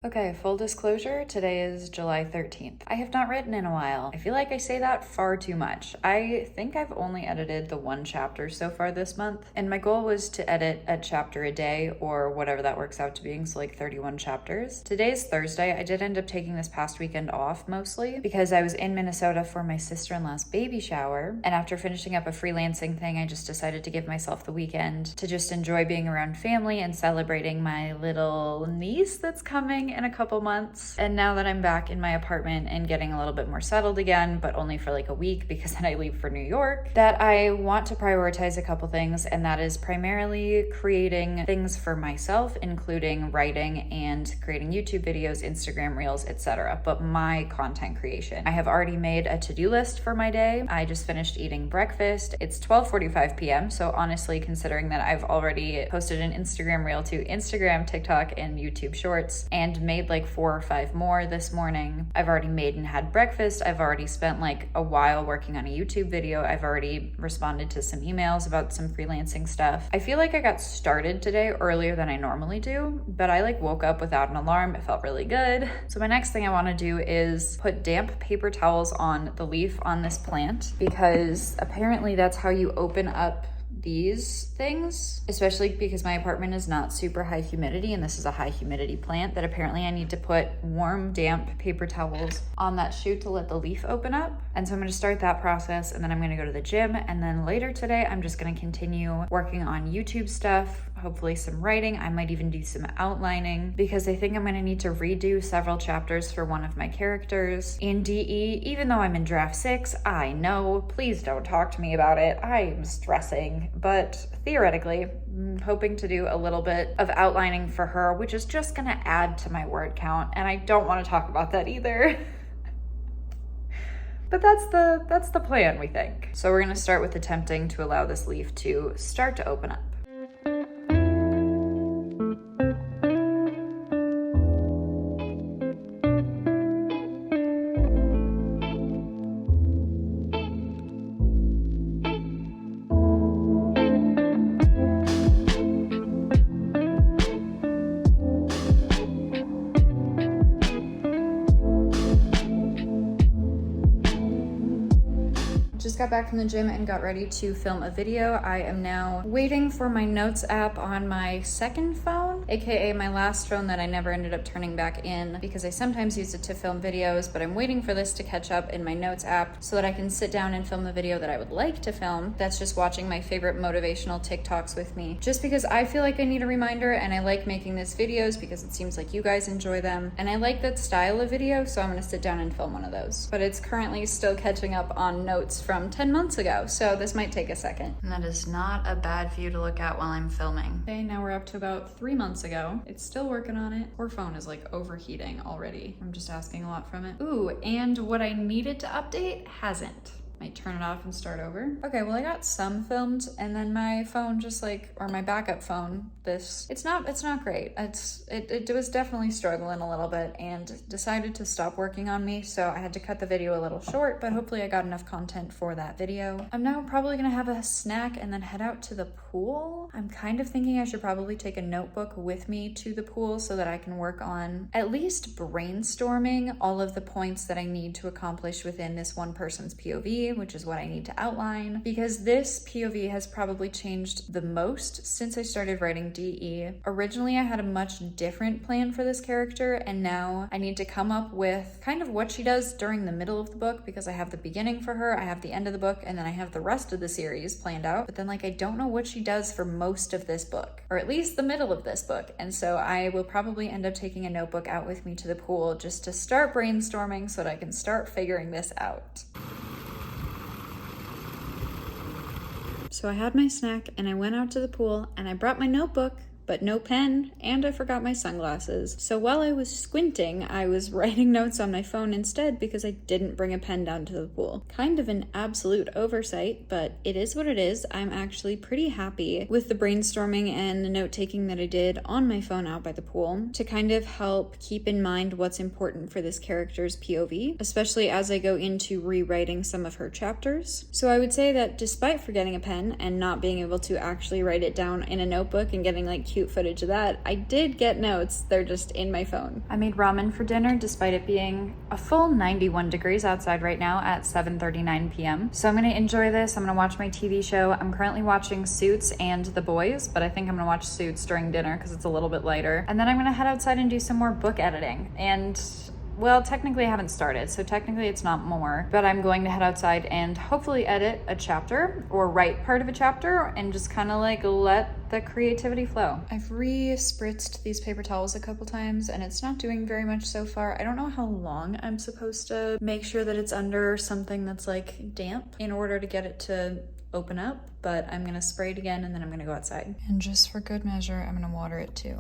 Okay, full disclosure, today is July 13th. I have not written in a while. I feel like I say that far too much. I think I've only edited the one chapter so far this month, and my goal was to edit a chapter a day or whatever that works out to being, so like 31 chapters. Today's Thursday. I did end up taking this past weekend off mostly because I was in Minnesota for my sister-in-law's baby shower, and after finishing up a freelancing thing, I just decided to give myself the weekend to just enjoy being around family and celebrating my little niece that's coming in a couple months. And now that I'm back in my apartment and getting a little bit more settled again, but only for like a week because then I leave for New York, that I want to prioritize a couple things, and that is primarily creating things for myself, including writing and creating YouTube videos, Instagram reels, etc. But my content creation. I have already made a to-do list for my day. I just finished eating breakfast. It's 12:45 p.m. So honestly, considering that I've already posted an Instagram reel to Instagram, TikTok, and YouTube Shorts, and made like 4 or 5 more this morning. I've already made and had breakfast. I've already spent like a while working on a YouTube video. I've already responded to some emails about some freelancing stuff. I feel like I got started today earlier than I normally do, but I like woke up without an alarm. It felt really good. So my next thing I want to do is put damp paper towels on the leaf on this plant, because apparently that's how you open up these things, especially because my apartment is not super high humidity and this is a high humidity plant, that apparently I need to put warm, damp paper towels on that shoot to let the leaf open up. And so I'm going to start that process, and then I'm going to go to the gym, and then later today I'm just going to continue working on YouTube stuff, hopefully some writing. I might even do some outlining, because I think I'm going to need to redo several chapters for one of my characters in DE. Even though I'm in draft 6, I know, please don't talk to me about it. I'm stressing, but theoretically, I'm hoping to do a little bit of outlining for her, which is just going to add to my word count, and I don't want to talk about that either. But that's the plan, we think. So we're going to start with attempting to allow this leaf to start to open up. Just got back from the gym and got ready to film a video. I am now waiting for my notes app on my second phone, aka my last phone that I never ended up turning back in because I sometimes use it to film videos, but I'm waiting for this to catch up in my notes app so that I can sit down and film the video that I would like to film. That's just watching my favorite motivational TikToks with me, just because I feel like I need a reminder, and I like making these videos because it seems like you guys enjoy them, and I like that style of video, so I'm gonna sit down and film one of those. But it's currently still catching up on notes from 10 months ago, so this might take a second. And that is not a bad view to look at while I'm filming. Okay, now we're up to about 3 months ago. It's still working on it. Poor phone is like overheating already. I'm just asking a lot from it. Ooh, and what I needed to update hasn't. Might turn it off and start over. Okay, well I got some filmed, and then my phone just like, or my backup phone, it's not great. It was definitely struggling a little bit and decided to stop working on me, so I had to cut the video a little short, but hopefully I got enough content for that video. I'm now probably gonna have a snack and then head out to the pool. I'm kind of thinking I should probably take a notebook with me to the pool so that I can work on at least brainstorming all of the points that I need to accomplish within this one person's POV, which is what I need to outline, because this POV has probably changed the most since I started writing DE. Originally, I had a much different plan for this character, and now I need to come up with kind of what she does during the middle of the book, because I have the beginning for her, I have the end of the book, and then I have the rest of the series planned out, but then like I don't know what she does for most of this book, or at least the middle of this book, and so I will probably end up taking a notebook out with me to the pool just to start brainstorming so that I can start figuring this out. So I had my snack and I went out to the pool and I brought my notebook, but no pen, and I forgot my sunglasses. So while I was squinting, I was writing notes on my phone instead because I didn't bring a pen down to the pool. Kind of an absolute oversight, but it is what it is. I'm actually pretty happy with the brainstorming and the note-taking that I did on my phone out by the pool to kind of help keep in mind what's important for this character's POV, especially as I go into rewriting some of her chapters. So I would say that despite forgetting a pen and not being able to actually write it down in a notebook and getting like cute footage of that. I did get notes, they're just in my phone. I made ramen for dinner despite it being a full 91 degrees outside right now at 7:39 p.m. So I'm gonna enjoy this. I'm gonna watch my TV show. I'm currently watching Suits and The Boys, but I think I'm gonna watch Suits during dinner because it's a little bit lighter. And then I'm gonna head outside and do some more book editing. And well, technically I haven't started, so technically it's not more, but I'm going to head outside and hopefully edit a chapter or write part of a chapter and just kind of like let the creativity flow. I've re-spritzed these paper towels a couple times and it's not doing very much so far. I don't know how long I'm supposed to make sure that it's under something that's like damp in order to get it to open up, but I'm gonna spray it again and then I'm gonna go outside. And just for good measure, I'm gonna water it too.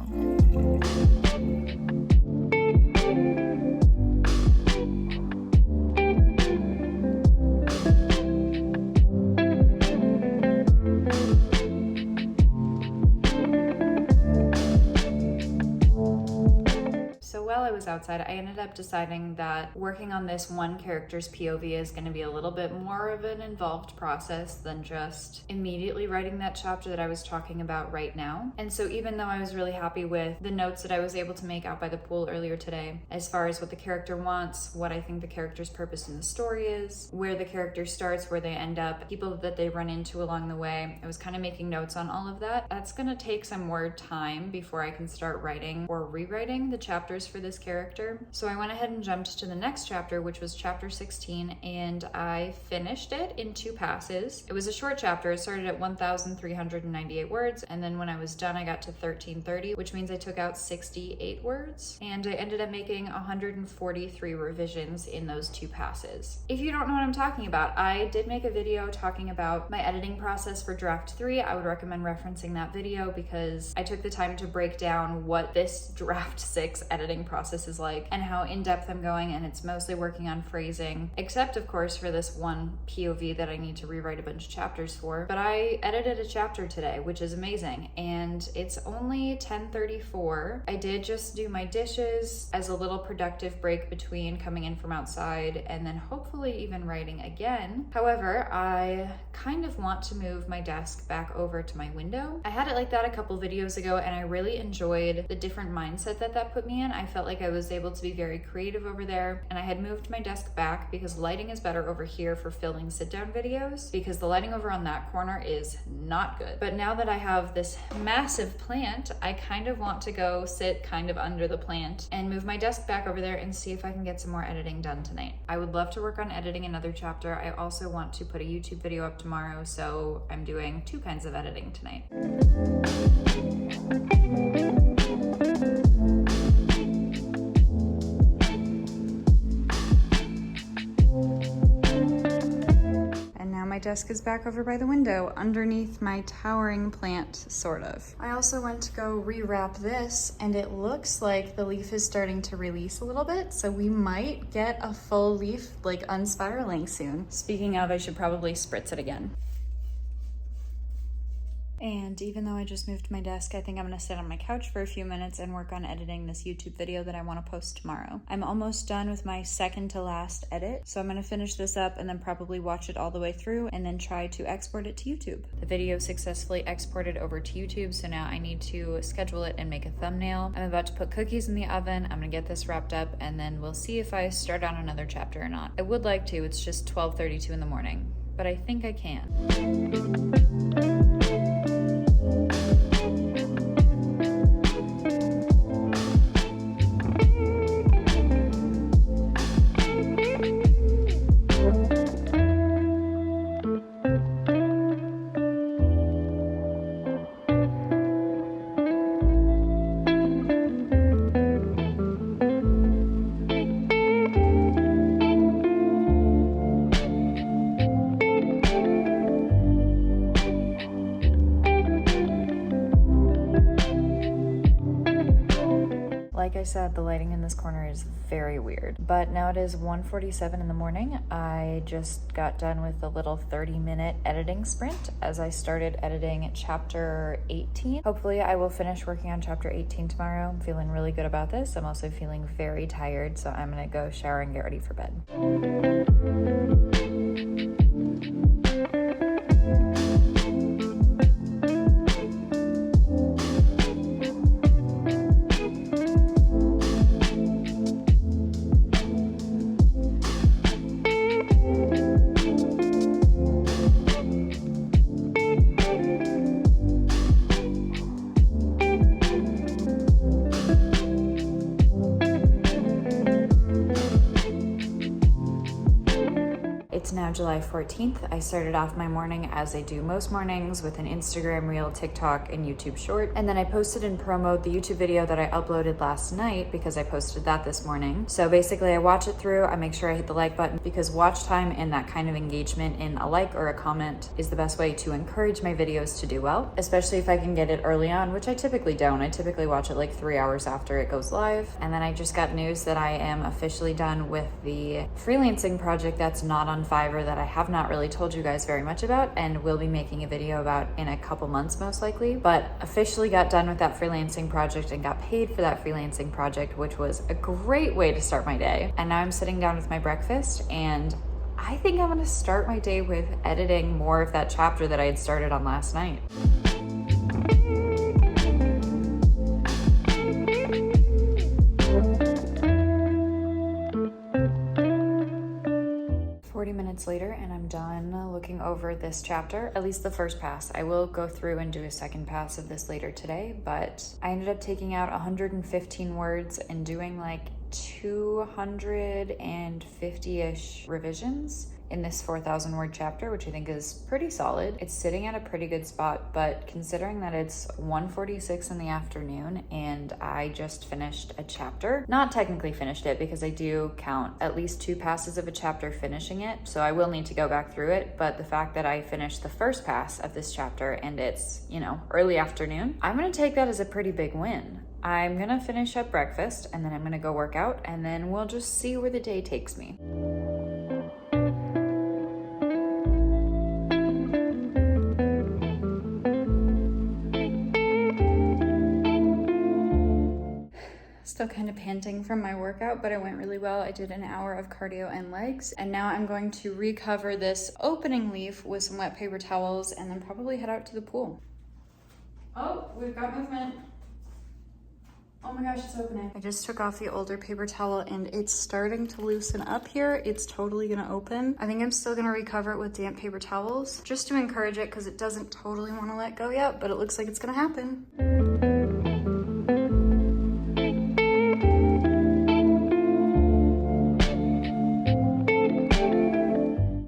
While I was outside, I ended up deciding that working on this one character's POV is going to be a little bit more of an involved process than just immediately writing that chapter that I was talking about right now. And so even though I was really happy with the notes that I was able to make out by the pool earlier today, as far as what the character wants, what I think the character's purpose in the story is, where the character starts, where they end up, people that they run into along the way, I was kind of making notes on all of that. That's going to take some more time before I can start writing or rewriting the chapters for this character. So I went ahead and jumped to the next chapter, which was chapter 16, and I finished it in 2 passes. It was a short chapter. It started at 1,398 words, and then when I was done, I got to 1,330, which means I took out 68 words, and I ended up making 143 revisions in those 2 passes. If you don't know what I'm talking about, I did make a video talking about my editing process for draft 3. I would recommend referencing that video because I took the time to break down what this draft 6 editing process is like and how in-depth I'm going, and it's mostly working on phrasing, except of course for this one POV that I need to rewrite a bunch of chapters for. But I edited a chapter today, which is amazing, and it's only 10:34. I did just do my dishes as a little productive break between coming in from outside and then hopefully even writing again. However, I kind of want to move my desk back over to my window. I had it like that a couple videos ago and I really enjoyed the different mindset that put me in. I felt like I was able to be very creative over there, and I had moved my desk back because lighting is better over here for filming sit-down videos because the lighting over on that corner is not good. But now that I have this massive plant, I kind of want to go sit kind of under the plant and move my desk back over there and see if I can get some more editing done tonight. I would love to work on editing another chapter. I also want to put a YouTube video up tomorrow, so I'm doing 2 kinds of editing tonight. My desk is back over by the window underneath my towering plant, sort of. I also went to go rewrap this and it looks like the leaf is starting to release a little bit, so we might get a full leaf like unspiraling soon. Speaking of, I should probably spritz it again. And even though I just moved my desk, I think I'm gonna sit on my couch for a few minutes and work on editing this YouTube video that I wanna post tomorrow. I'm almost done with my second to last edit, so I'm gonna finish this up and then probably watch it all the way through and then try to export it to YouTube. The video successfully exported over to YouTube, so now I need to schedule it and make a thumbnail. I'm about to put cookies in the oven. I'm gonna get this wrapped up and then we'll see if I start on another chapter or not. I would like to, it's just 12:32 in the morning, but I think I can. Like I said, the lighting in this corner is very weird, but now it is 1:47 in the morning. I just got done with a little 30-minute editing sprint as I started editing chapter 18. Hopefully I will finish working on chapter 18 tomorrow. I'm feeling really good about this. I'm also feeling very tired, so I'm gonna go shower and get ready for bed. It's now July 14th. I started off my morning as I do most mornings with an Instagram reel, TikTok, and YouTube short. And then I posted and promoted the YouTube video that I uploaded last night because I posted that this morning. So basically I watch it through, I make sure I hit the like button because watch time and that kind of engagement in a like or a comment is the best way to encourage my videos to do well, especially if I can get it early on, which I typically don't. I typically watch it like 3 hours after it goes live. And then I just got news that I am officially done with the freelancing project that's not on Fiverr that I have not really told you guys very much about and will be making a video about in a couple months most likely, but officially got done with that freelancing project and got paid for that freelancing project, which was a great way to start my day. And now I'm sitting down with my breakfast and I think I'm gonna start my day with editing more of that chapter that I had started on last night. 40 minutes later and I'm done looking over this chapter, at least the first pass. I will go through and do a second pass of this later today, but I ended up taking out 115 words and doing like 250-ish revisions in this 4,000 word chapter, which I think is pretty solid. It's sitting at a pretty good spot, but considering that it's 1:46 in the afternoon and I just finished a chapter, not technically finished it because I do count at least 2 passes of a chapter finishing it, so I will need to go back through it, but the fact that I finished the first pass of this chapter and it's, you know, early afternoon, I'm gonna take that as a pretty big win. I'm gonna finish up breakfast and then I'm gonna go work out and then we'll just see where the day takes me. Still kind of panting from my workout, but it went really well. I did an hour of cardio and legs, and now I'm going to recover this opening leaf with some wet paper towels and then probably head out to the pool. Oh, we've got movement. Oh my gosh, it's opening. I just took off the older paper towel and it's starting to loosen up here. It's totally gonna open. I think I'm still gonna recover it with damp paper towels just to encourage it because it doesn't totally wanna let go yet, but it looks like it's gonna happen.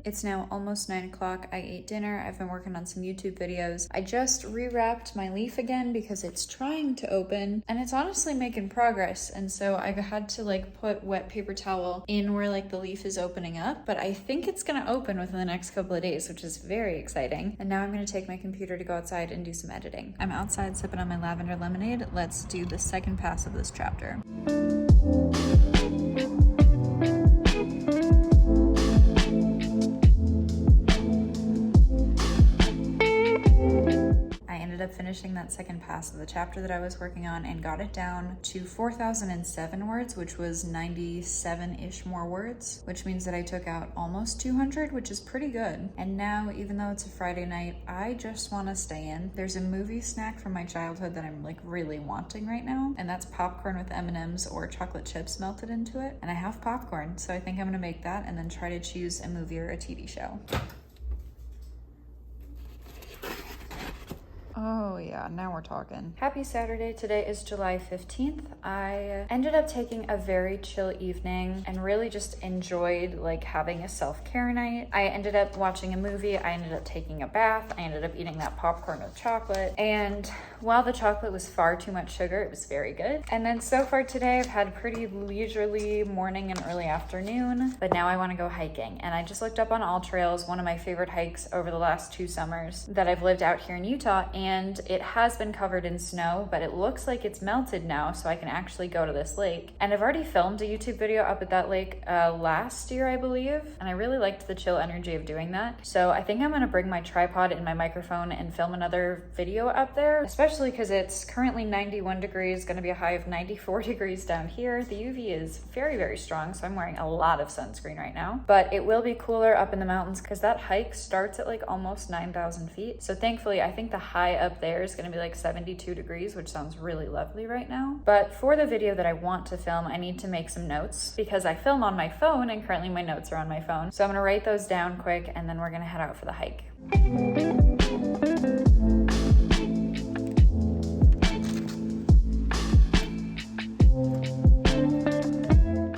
It's now almost 9 o'clock. I ate dinner. I've been working on some YouTube videos. I just rewrapped my leaf again because it's trying to open and it's honestly making progress. And so I had to like put wet paper towel in where like the leaf is opening up, but I think it's gonna open within the next couple of days, which is very exciting. And now I'm gonna take my computer to go outside and do some editing. I'm outside sipping on my lavender lemonade. Let's do the second pass of this chapter. Up finishing that second pass of the chapter that I was working on and got it down to 4,007 words, which was 97-ish more words, which means that I took out almost 200, which is pretty good. And now, even though it's a Friday night, I just want to stay in. There's a movie snack from my childhood that I'm like really wanting right now, and that's popcorn with M&Ms or chocolate chips melted into it. And I have popcorn, so I think I'm gonna make that and then try to choose a movie or a TV show. Oh yeah, now we're talking. Happy Saturday. Today is July 15th. I ended up taking a very chill evening and really just enjoyed like having a self-care night. I ended up watching a movie. I ended up taking a bath. I ended up eating that popcorn with chocolate. And while the chocolate was far too much sugar, it was very good. And then so far today, I've had a pretty leisurely morning and early afternoon, but now I want to go hiking. And I just looked up on All Trails, one of my favorite hikes over the last 2 summers that I've lived out here in Utah. And it has been covered in snow, but it looks like it's melted now, so I can actually go to this lake. And I've already filmed a YouTube video up at that lake last year, I believe, and I really liked the chill energy of doing that. So I think I'm gonna bring my tripod and my microphone and film another video up there, especially because it's currently 91 degrees, gonna be a high of 94 degrees down here. The UV is very, very strong, so I'm wearing a lot of sunscreen right now. But it will be cooler up in the mountains because that hike starts at like almost 9,000 feet. So thankfully, I think the high up there is gonna be like 72 degrees, which sounds really lovely right now. But for the video that I want to film, I need to make some notes because I film on my phone and currently my notes are on my phone. So I'm gonna write those down quick and then we're gonna head out for the hike.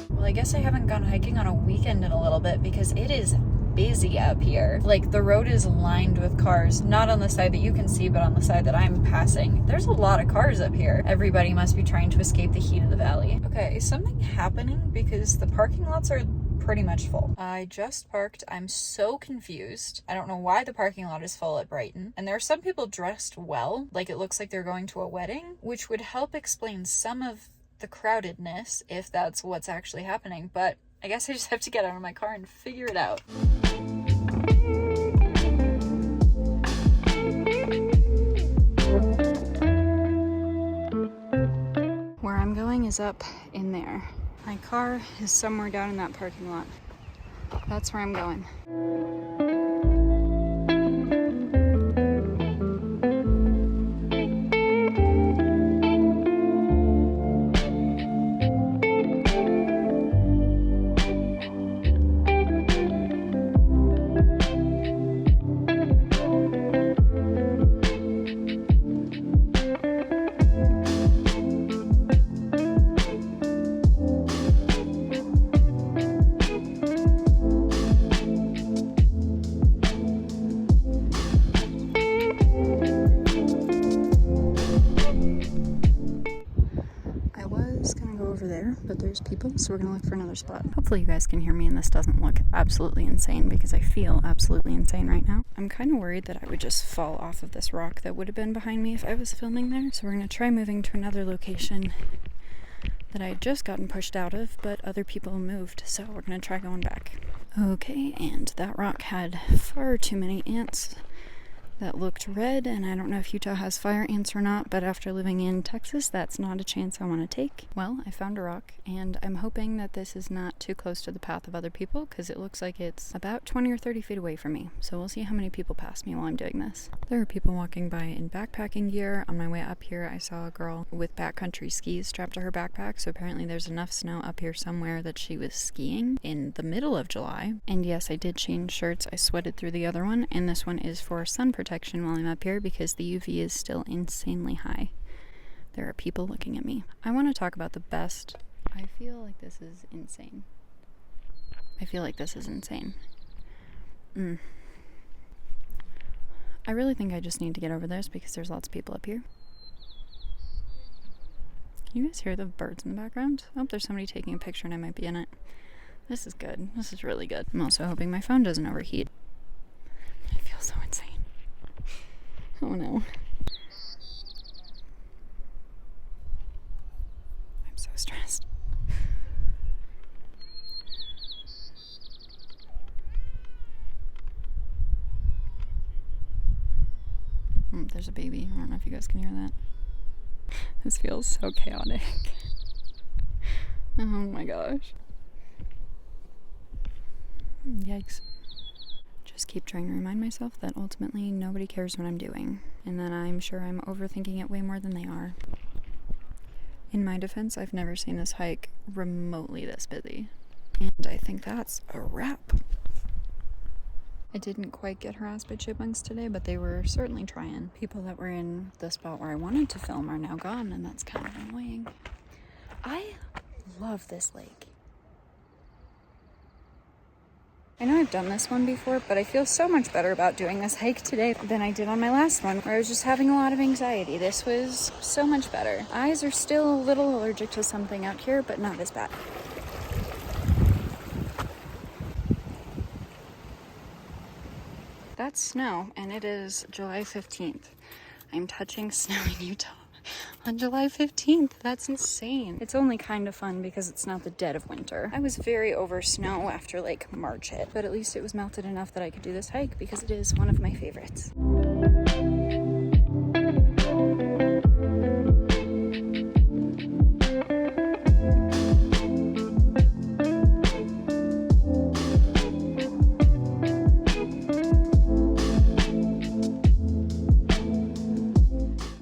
Well, I guess I haven't gone hiking on a weekend in a little bit because it is busy up here. Like, the road is lined with cars, not on the side that you can see, but on the side that I'm passing. There's a lot of cars up here. Everybody must be trying to escape the heat of the valley. Okay, is something happening? Because the parking lots are pretty much full. I just parked. I'm so confused. I don't know why the parking lot is full at Brighton. And there are some people dressed well, like it looks like they're going to a wedding, which would help explain some of the crowdedness if that's what's actually happening. But I guess I just have to get out of my car and figure it out. Where I'm going is up in there. My car is somewhere down in that parking lot. That's where I'm going. But there's people, so we're gonna look for another spot. Hopefully you guys can hear me and this doesn't look absolutely insane, because I feel absolutely insane right now. I'm kind of worried that I would just fall off of this rock that would have been behind me if I was filming there. So we're gonna try moving to another location that I had just gotten pushed out of, but other people moved, so we're gonna try going back. Okay, and that rock had far too many ants that looked red, and I don't know if Utah has fire ants or not, but after living in Texas, that's not a chance I want to take. Well, I found a rock, and I'm hoping that this is not too close to the path of other people, because it looks like it's about 20 or 30 feet away from me, so we'll see how many people pass me while I'm doing this. There are people walking by in backpacking gear. On my way up here, I saw a girl with backcountry skis strapped to her backpack, so apparently there's enough snow up here somewhere that she was skiing in the middle of July. And yes, I did change shirts. I sweated through the other one, and this one is for sun protection while I'm up here because the UV is still insanely high. There are people looking at me. I want to talk about the best. I feel like this is insane. I really think I just need to get over this because there's lots of people up here. Can you guys hear the birds in the background? Oh, there's somebody taking a picture and I might be in it. This is good. This is really good. I'm also hoping my phone doesn't overheat. I feel so insane. Oh no. I'm so stressed. There's a baby. I don't know if you guys can hear that. This feels so chaotic. Oh my gosh. Yikes. Just keep trying to remind myself that ultimately nobody cares what I'm doing, and that I'm sure I'm overthinking it way more than they are. In my defense, I've never seen this hike remotely this busy, and I think that's a wrap. I didn't quite get harassed by chipmunks today, but they were certainly trying. People that were in the spot where I wanted to film are now gone, and that's kind of annoying. I love this lake. I know I've done this one before, but I feel so much better about doing this hike today than I did on my last one, where I was just having a lot of anxiety. This was so much better. Eyes are still a little allergic to something out here, but not as bad. That's snow, and it is July 15th. I'm touching snow in Utah on July 15th. That's insane. It's only kind of fun because it's not the dead of winter. I was very over snow after like March hit, but at least it was melted enough that I could do this hike because it is one of my favorites.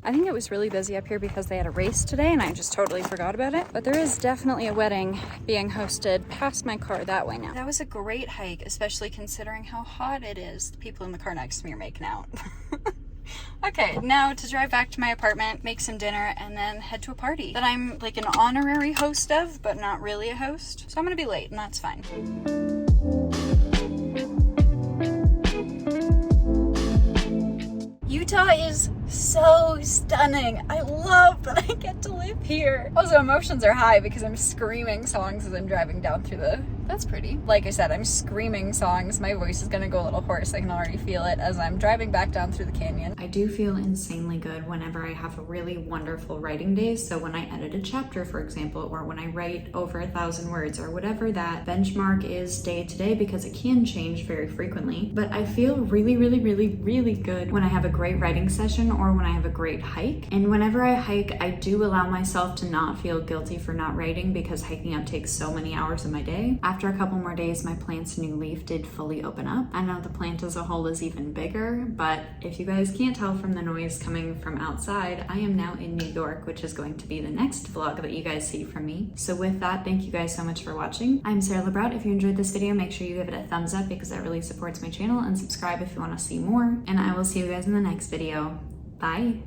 I think it was really busy up here because they had a race today and I just totally forgot about it. But there is definitely a wedding being hosted past my car that way now. That was a great hike, especially considering how hot it is. The people in the car next to me are making out. Okay, now to drive back to my apartment, make some dinner, and then head to a party that I'm like an honorary host of, but not really a host. So I'm gonna be late and that's fine. Utah is so stunning. I love that I get to live here. Also, emotions are high because I'm screaming songs as I'm driving down through the... That's pretty. Like I said, I'm screaming songs. My voice is gonna go a little hoarse. I can already feel it as I'm driving back down through the canyon. I do feel insanely good whenever I have a really wonderful writing day. So when I edit a chapter, for example, or when I write over 1,000 words or whatever that benchmark is day to day, because it can change very frequently. But I feel really, really, really, really good when I have a great writing session or when I have a great hike. And whenever I hike, I do allow myself to not feel guilty for not writing because hiking up takes so many hours of my day. After a couple more days, my plant's new leaf did fully open up. I know the plant as a whole is even bigger, but if you guys can't tell from the noise coming from outside, I am now in New York, which is going to be the next vlog that you guys see from me. So with that, thank you guys so much for watching. I'm Sarah Lebrout. If you enjoyed this video, make sure you give it a thumbs up because that really supports my channel, and subscribe if you want to see more. And I will see you guys in the next video. Bye.